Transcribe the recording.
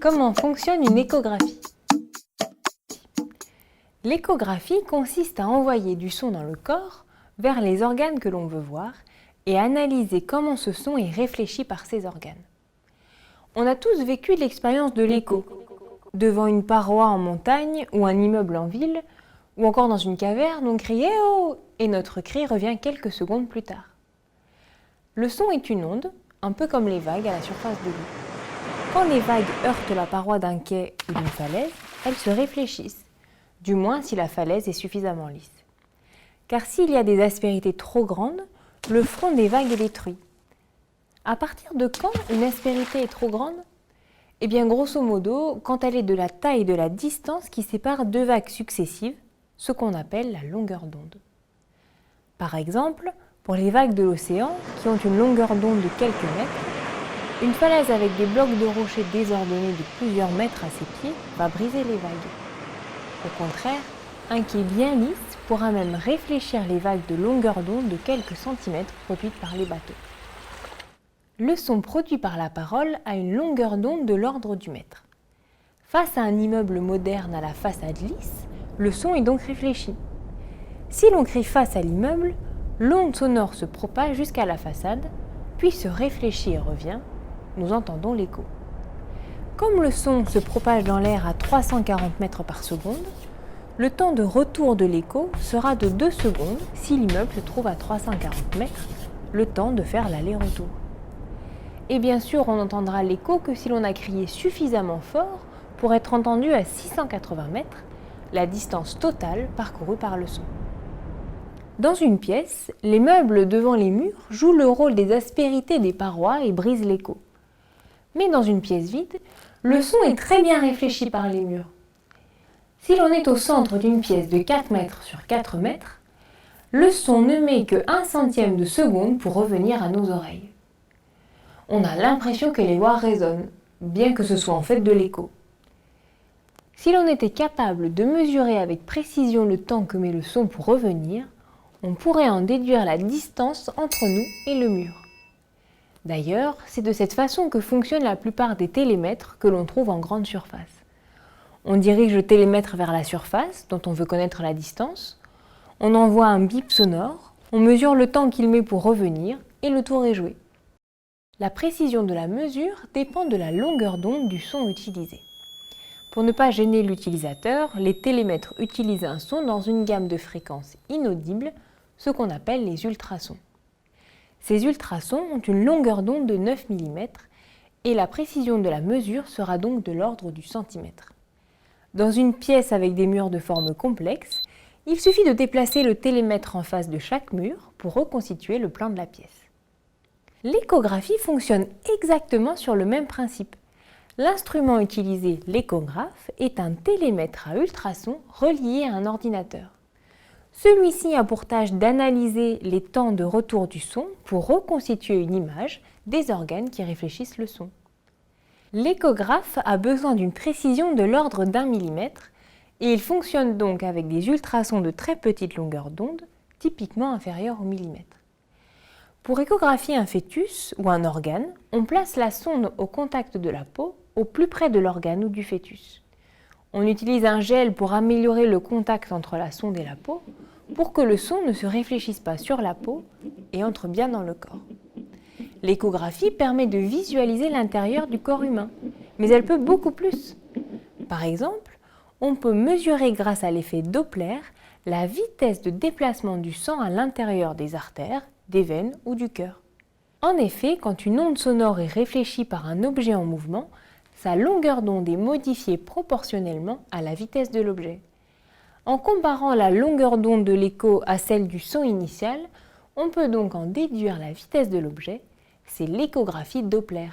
Comment fonctionne une échographie? L'échographie consiste à envoyer du son dans le corps vers les organes que l'on veut voir et analyser comment ce son est réfléchi par ces organes. On a tous vécu l'expérience de l'écho, devant une paroi en montagne ou un immeuble en ville, ou encore dans une caverne, on crie « Eh oh !» et notre cri revient quelques secondes plus tard. Le son est une onde, un peu comme les vagues à la surface de l'eau. Quand les vagues heurtent la paroi d'un quai ou d'une falaise, elles se réfléchissent, du moins si la falaise est suffisamment lisse. Car s'il y a des aspérités trop grandes, le front des vagues est détruit. À partir de quand une aspérité est trop grande? Eh bien, grosso modo, quand elle est de la taille de la distance qui sépare deux vagues successives, ce qu'on appelle la longueur d'onde. Par exemple, pour les vagues de l'océan, qui ont une longueur d'onde de quelques mètres, une falaise avec des blocs de rochers désordonnés de plusieurs mètres à ses pieds va briser les vagues. Au contraire, un quai bien lisse pourra même réfléchir les vagues de longueur d'onde de quelques centimètres produites par les bateaux. Le son produit par la parole a une longueur d'onde de l'ordre du mètre. Face à un immeuble moderne à la façade lisse, le son est donc réfléchi. Si l'on crie face à l'immeuble, l'onde sonore se propage jusqu'à la façade, puis se réfléchit et revient, nous entendons l'écho. Comme le son se propage dans l'air à 340 mètres par seconde, le temps de retour de l'écho sera de 2 secondes si l'immeuble se trouve à 340 mètres, le temps de faire l'aller-retour. Et bien sûr, on n'entendra l'écho que si l'on a crié suffisamment fort pour être entendu à 680 mètres, la distance totale parcourue par le son. Dans une pièce, les meubles devant les murs jouent le rôle des aspérités des parois et brisent l'écho. Mais dans une pièce vide, le son est très bien réfléchi par les murs. Si l'on est au centre d'une pièce de 4 mètres sur 4 mètres, le son ne met que 1 centième de seconde pour revenir à nos oreilles. On a l'impression que les voix résonnent, bien que ce soit en fait de l'écho. Si l'on était capable de mesurer avec précision le temps que met le son pour revenir, on pourrait en déduire la distance entre nous et le mur. D'ailleurs, c'est de cette façon que fonctionnent la plupart des télémètres que l'on trouve en grande surface. On dirige le télémètre vers la surface, dont on veut connaître la distance, on envoie un bip sonore, on mesure le temps qu'il met pour revenir, et le tour est joué. La précision de la mesure dépend de la longueur d'onde du son utilisé. Pour ne pas gêner l'utilisateur, les télémètres utilisent un son dans une gamme de fréquences inaudibles, ce qu'on appelle les ultrasons. Ces ultrasons ont une longueur d'onde de 9 mm et la précision de la mesure sera donc de l'ordre du centimètre. Dans une pièce avec des murs de forme complexe, il suffit de déplacer le télémètre en face de chaque mur pour reconstituer le plan de la pièce. L'échographie fonctionne exactement sur le même principe. L'instrument utilisé, l'échographe, est un télémètre à ultrasons relié à un ordinateur. Celui-ci a pour tâche d'analyser les temps de retour du son pour reconstituer une image des organes qui réfléchissent le son. L'échographe a besoin d'une précision de l'ordre d'1 mm et il fonctionne donc avec des ultrasons de très petite longueur d'onde, typiquement inférieure au millimètre. Pour échographier un fœtus ou un organe, on place la sonde au contact de la peau, au plus près de l'organe ou du fœtus. On utilise un gel pour améliorer le contact entre la sonde et la peau, pour que le son ne se réfléchisse pas sur la peau et entre bien dans le corps. L'échographie permet de visualiser l'intérieur du corps humain, mais elle peut beaucoup plus. Par exemple, on peut mesurer grâce à l'effet Doppler la vitesse de déplacement du sang à l'intérieur des artères, des veines ou du cœur. En effet, quand une onde sonore est réfléchie par un objet en mouvement, sa longueur d'onde est modifiée proportionnellement à la vitesse de l'objet. En comparant la longueur d'onde de l'écho à celle du son initial, on peut donc en déduire la vitesse de l'objet. C'est l'échographie Doppler.